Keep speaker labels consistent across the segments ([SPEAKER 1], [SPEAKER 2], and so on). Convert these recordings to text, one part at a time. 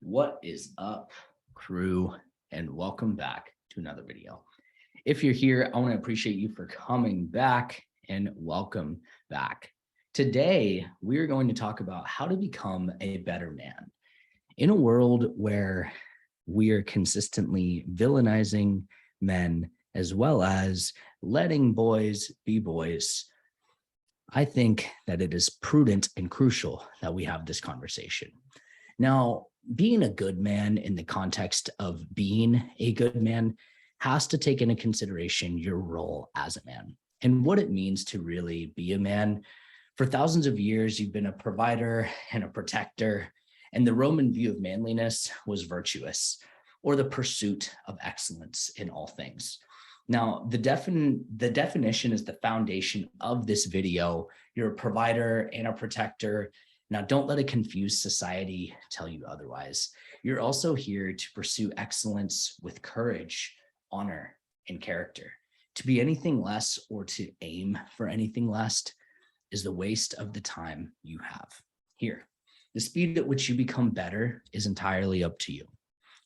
[SPEAKER 1] What is up, crew, and welcome back to another video. If you're here, I want to appreciate you for coming back and welcome back. Today, we're going to talk about how to become a better man. In a world where we are consistently villainizing men as well as letting boys be boys, I think that it is prudent and crucial that we have this conversation. Now, being a good man in the context of being a good man has to take into consideration your role as a man and what it means to really be a man. For thousands of years, you've been a provider and a protector, and the Roman view of manliness was virtuous, or the pursuit of excellence in all things. Now, the definition is the foundation of this video. You're a provider and a protector. Now, don't let a confused society tell you otherwise. You're also here to pursue excellence with courage, honor, and character. To be anything less or to aim for anything less is the waste of the time you have here. The speed at which you become better is entirely up to you.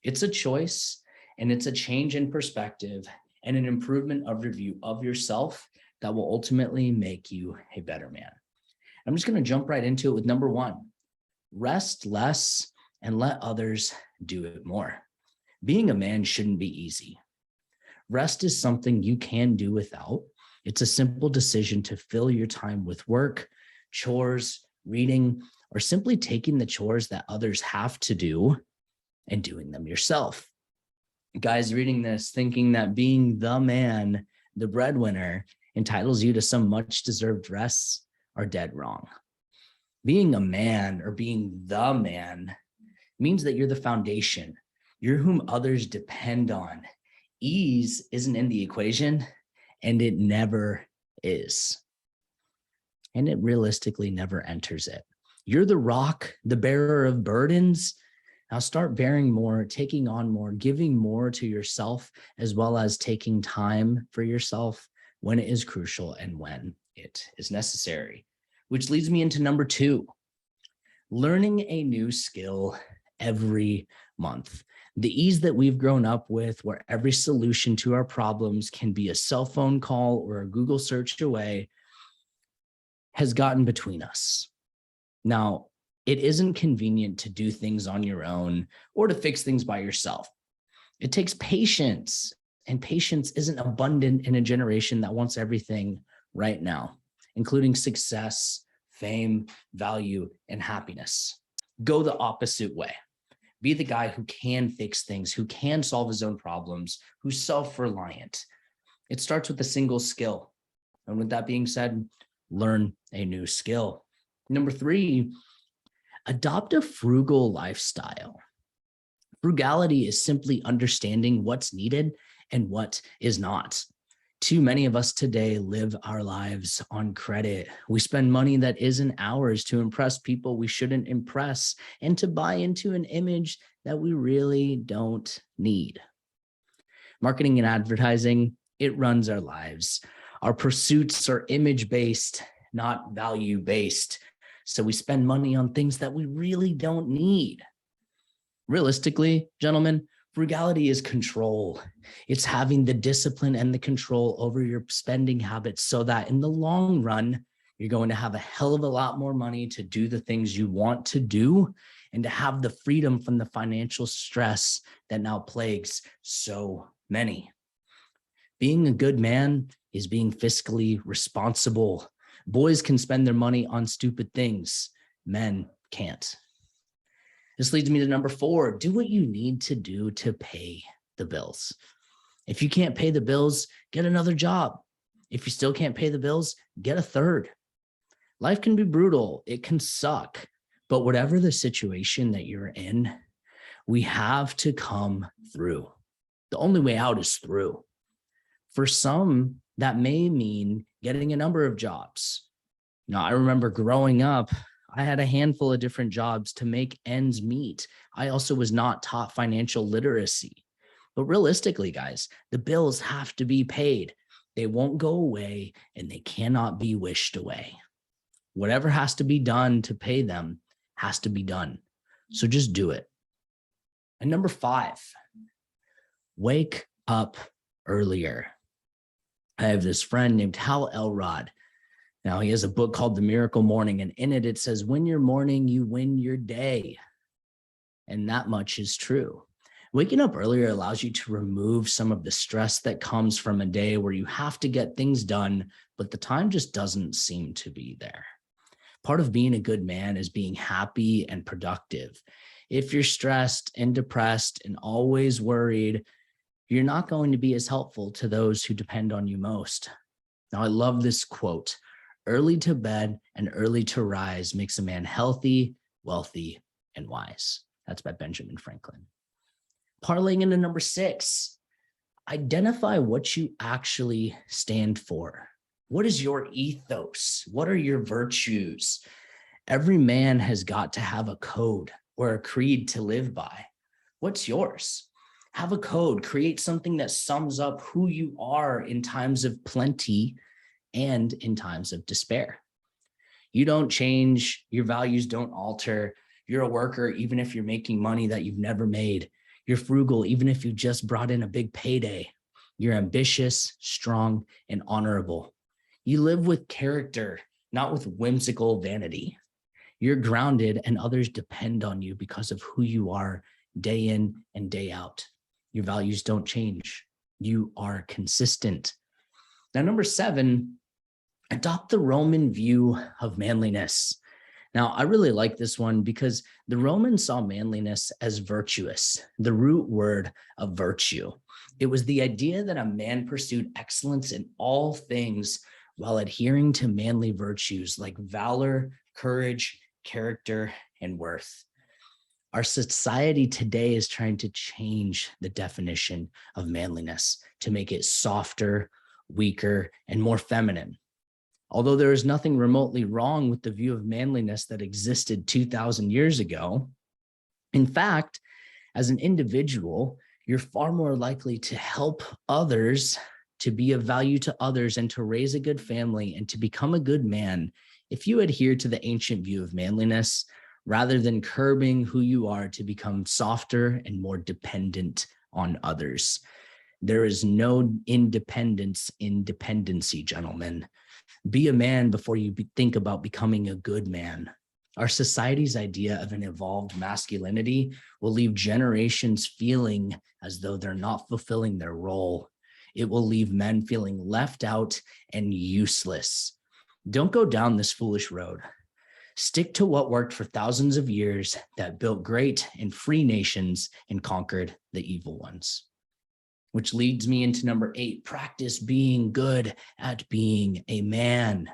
[SPEAKER 1] It's a choice, and it's a change in perspective and an improvement of review of yourself that will ultimately make you a better man. I'm just going to jump right into it with number one. Rest less and let others do it more. Being a man shouldn't be easy. Rest is something you can do without. It's a simple decision to fill your time with work, chores, reading, or simply taking the chores that others have to do and doing them yourself. Guys reading this thinking that being the man, the breadwinner, entitles you to some much-deserved rest are dead wrong. Being a man or being the man means that you're the foundation. You're whom others depend on. Ease isn't in the equation, and it never is. And it realistically never enters it. You're the rock, the bearer of burdens. Now start bearing more, taking on more, giving more to yourself, as well as taking time for yourself when it is crucial and when it is necessary. Which leads me into number two, learning a new skill every month. The ease that we've grown up with, where every solution to our problems can be a cell phone call or a Google search away, has gotten between us. Now, it isn't convenient to do things on your own or to fix things by yourself. It takes patience, and patience isn't abundant in a generation that wants everything right now, including success, fame, value, and happiness. Go the opposite way. Be the guy who can fix things, who can solve his own problems, who's self-reliant. It starts with a single skill. And with that being said, learn a new skill. Number three, adopt a frugal lifestyle. Frugality is simply understanding what's needed and what is not. Too many of us today live our lives on credit. We spend money that isn't ours to impress people we shouldn't impress and to buy into an image that we really don't need. Marketing and advertising, it runs our lives. Our pursuits are image-based, not value-based. So we spend money on things that we really don't need. Realistically, gentlemen, frugality is control. It's having the discipline and the control over your spending habits so that in the long run, you're going to have a hell of a lot more money to do the things you want to do and to have the freedom from the financial stress that now plagues so many. Being a good man is being fiscally responsible. Boys can spend their money on stupid things. Men can't. This leads me to number four, do what you need to do to pay the bills. If you can't pay the bills, get another job. If you still can't pay the bills, get a third. Life can be brutal. It can suck. But whatever the situation that you're in, we have to come through. The only way out is through. For some, that may mean getting a number of jobs. Now, I remember growing up, I had a handful of different jobs to make ends meet. I also was not taught financial literacy. But realistically, guys, the bills have to be paid. They won't go away, and they cannot be wished away. Whatever has to be done to pay them has to be done. So just do it. And number 5, wake up earlier. I have this friend named Hal Elrod. Now, he has a book called The Miracle Morning, and in it says, win your morning, you win your day. And that much is true. Waking up earlier allows you to remove some of the stress that comes from a day where you have to get things done, but the time just doesn't seem to be there. Part of being a good man is being happy and productive. If you're stressed and depressed and always worried, you're not going to be as helpful to those who depend on you most. Now, I love this quote: early to bed and early to rise makes a man healthy, wealthy, and wise. That's by Benjamin Franklin. Parlaying into number 6, identify what you actually stand for. What is your ethos? What are your virtues? Every man has got to have a code or a creed to live by. What's yours? Have a code, create something that sums up who you are in times of plenty and in times of despair. You don't change, your values don't alter. You're a worker even if you're making money that you've never made. You're frugal even if you just brought in a big payday. You're ambitious, strong, and honorable. You live with character, not with whimsical vanity. You're grounded and others depend on you because of who you are day in and day out. Your values don't change. You are consistent. Now, number 7, adopt the Roman view of manliness. Now, I really like this one because the Romans saw manliness as virtuous, the root word of virtue. It was the idea that a man pursued excellence in all things while adhering to manly virtues like valor, courage, character, and worth. Our society today is trying to change the definition of manliness to make it softer, weaker, and more feminine. Although there is nothing remotely wrong with the view of manliness that existed 2,000 years ago, in fact, as an individual, you're far more likely to help others, to be of value to others, and to raise a good family and to become a good man if you adhere to the ancient view of manliness, rather than curbing who you are to become softer and more dependent on others. There is no independence in dependency, gentlemen. Be a man before you think about becoming a good man. Our society's idea of an evolved masculinity will leave generations feeling as though they're not fulfilling their role. It will leave men feeling left out and useless. Don't go down this foolish road. Stick to what worked for thousands of years, that built great and free nations and conquered the evil ones. Which leads me into number 8, practice being good at being a man.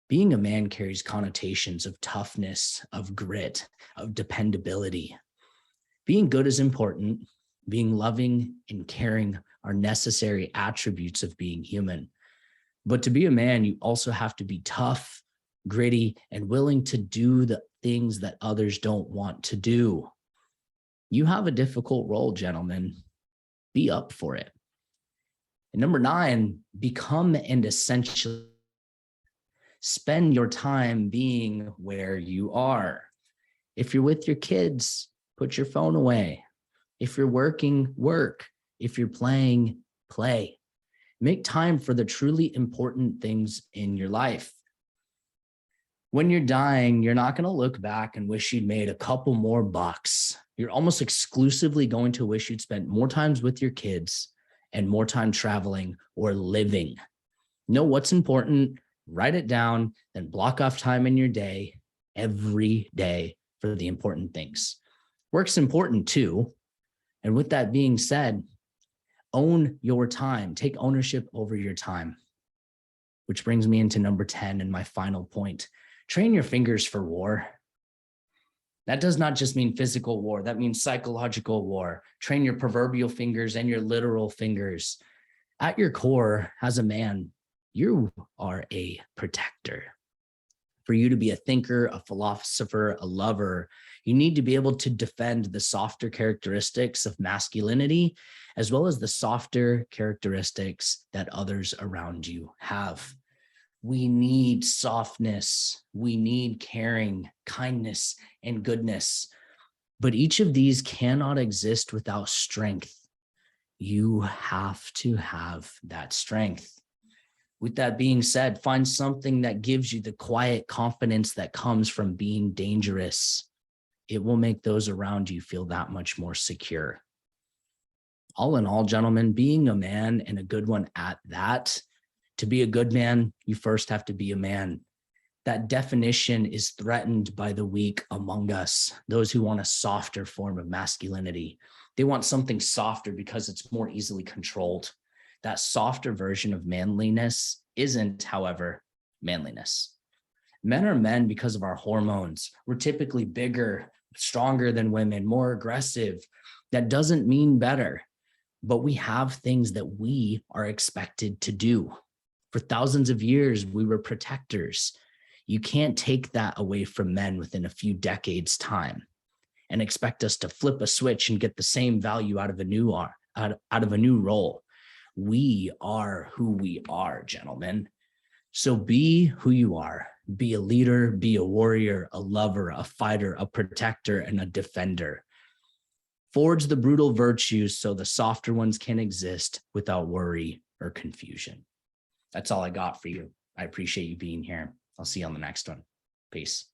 [SPEAKER 1] Being a man carries connotations of toughness, of grit, of dependability. Being good is important. Being loving and caring are necessary attributes of being human. But to be a man, you also have to be tough, gritty, and willing to do the things that others don't want to do. You have a difficult role, gentlemen. Be up for it. And number 9, become an essential. Spend your time being where you are. If you're with your kids, put your phone away. If you're working, work. If you're playing, play. Make time for the truly important things in your life. When you're dying, you're not going to look back and wish you'd made a couple more bucks. You're almost exclusively going to wish you'd spent more times with your kids and more time traveling or living. Know what's important, write it down, then block off time in your day every day for the important things. Work's important too. And with that being said, own your time. Take ownership over your time. Which brings me into number 10 and my final point. Train your fingers for war. That does not just mean physical war. That means psychological war. Train your proverbial fingers and your literal fingers. At your core, as a man, you are a protector. For you to be a thinker, a philosopher, a lover, you need to be able to defend the softer characteristics of masculinity, as well as the softer characteristics that others around you have. We need softness. We need caring, kindness, and goodness. But each of these cannot exist without strength. You have to have that strength. With that being said, find something that gives you the quiet confidence that comes from being dangerous. It will make those around you feel that much more secure. All in all, gentlemen, being a man, and a good one at that, to be a good man, you first have to be a man. That definition is threatened by the weak among us, those who want a softer form of masculinity. They want something softer because it's more easily controlled. That softer version of manliness isn't, however, manliness. Men are men because of our hormones. We're typically bigger, stronger than women, more aggressive. That doesn't mean better, but we have things that we are expected to do. For thousands of years, we were protectors. You can't take that away from men within a few decades' time and expect us to flip a switch and get the same value out of a new role. We are who we are, gentlemen. So be who you are. Be a leader, be a warrior, a lover, a fighter, a protector, and a defender. Forge the brutal virtues so the softer ones can exist without worry or confusion. That's all I got for you. I appreciate you being here. I'll see you on the next one. Peace.